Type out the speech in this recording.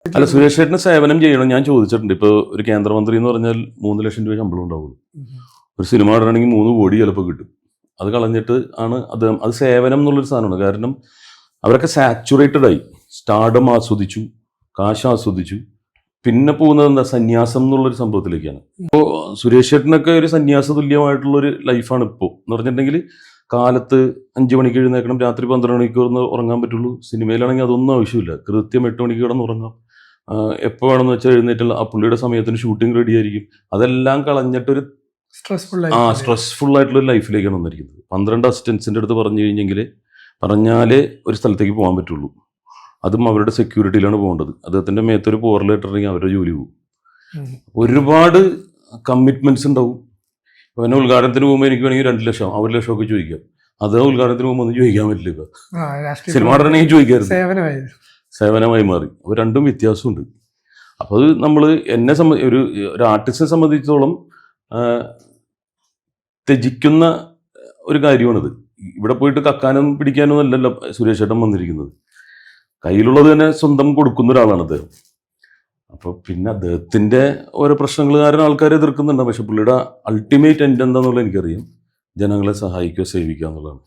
അല്ല, സുരേഷ് ചേട്ടന് സേവനം ചെയ്യണം ഞാൻ ചോദിച്ചിട്ടുണ്ട്. ഇപ്പോൾ ഒരു കേന്ദ്രമന്ത്രി എന്ന് പറഞ്ഞാൽ 3 ലക്ഷം രൂപ ശമ്പളം ഉണ്ടാവുള്ളൂ. ഒരു സിനിമ ഇടണമെങ്കിൽ 3 കോടി ചിലപ്പോൾ കിട്ടും. അത് കളഞ്ഞിട്ട് ആണ് അത് സേവനം എന്നുള്ളൊരു സാധനമാണ്. കാരണം അവരൊക്കെ സാച്ചുറേറ്റഡ് ആയി, സ്റ്റാർഡം ആസ്വദിച്ചു, കാശ് ആസ്വദിച്ചു, പിന്നെ പോകുന്നത് എന്താ സന്യാസം എന്നുള്ളൊരു സംഭവത്തിലേക്കാണ്. ഇപ്പോൾ സുരേഷ് ചേട്ടനൊക്കെ ഒരു സന്യാസ തുല്യമായിട്ടുള്ളൊരു ലൈഫാണ് ഇപ്പോൾ എന്ന് പറഞ്ഞിട്ടുണ്ടെങ്കിൽ. കാലത്ത് 5 മണിക്ക് എഴുന്നേക്കണം, രാത്രി 12 മണിക്കൂർ ഉറങ്ങാൻ പറ്റുള്ളൂ. സിനിമയിലാണെങ്കിൽ അതൊന്നും ആവശ്യമില്ല, കൃത്യം 8 മണിക്ക് കിടന്ന് ഉറങ്ങാം. എപ്പോൾ വേണമെന്ന് വെച്ചാൽ എഴുന്നേറ്റുള്ള ആ പുള്ളിയുടെ സമയത്തിന് ഷൂട്ടിംഗ് റെഡി ആയിരിക്കും. അതെല്ലാം കളഞ്ഞിട്ടൊരു സ്ട്രെസ്ഫുൾ ആയിട്ടുള്ള ലൈഫിലേക്കാണ് വന്നിരിക്കുന്നത്. 12 അസിസ്റ്റൻസിൻ്റെ അടുത്ത് പറഞ്ഞാലേ ഒരു സ്ഥലത്തേക്ക് പോകാൻ പറ്റുള്ളൂ. അതും അവരുടെ സെക്യൂരിറ്റിയിലാണ് പോകേണ്ടത്. അദ്ദേഹത്തിൻ്റെ മേത്തൊരു പോറലിട്ടുണ്ടെങ്കിൽ അവരുടെ ജോലി പോകും. ഒരുപാട് കമ്മിറ്റ്മെന്റ്സ് ഉണ്ടാവും. പിന്നെ ഉദ്ഘാടനത്തിന് പോകുമ്പോൾ എനിക്ക് വേണമെങ്കിൽ 2 ലക്ഷം 1 ലക്ഷം ഒക്കെ ചോദിക്കാം. അത് ഉദ്ഘാടനത്തിന് പോകുമ്പോൾ ഒന്നും ചോദിക്കാൻ പറ്റില്ല. ഇപ്പൊ സിനിമ നടനെങ്കിൽ ചോദിക്കായിരുന്നു, സേവനമായി മാറി. അപ്പോൾ രണ്ടും വ്യത്യാസമുണ്ട്. അപ്പോൾ അത് നമ്മൾ എന്നെ ഒരു ആർട്ടിസ്റ്റിനെ സംബന്ധിച്ചിടത്തോളം ത്യജിക്കുന്ന ഒരു കാര്യമാണിത്. ഇവിടെ പോയിട്ട് കക്കാനും പിടിക്കാനും അല്ലല്ലോ സുരേഷ് ചേട്ടൻ വന്നിരിക്കുന്നത്. കയ്യിലുള്ളത് തന്നെ സ്വന്തം കൊടുക്കുന്ന ഒരാളാണ് അദ്ദേഹം. അപ്പോൾ പിന്നെ അദ്ദേഹത്തിൻ്റെ ഓരോ പ്രശ്നങ്ങൾ കാരണം ആൾക്കാരെ എതിർക്കുന്നുണ്ട്. പക്ഷെ പുള്ളിയുടെ അൾട്ടിമേറ്റ് എൻഡ് എന്താണെന്നുള്ളത് എനിക്കറിയാം. ജനങ്ങളെ സഹായിക്കുക, സേവിക്കുക എന്നുള്ളതാണ്.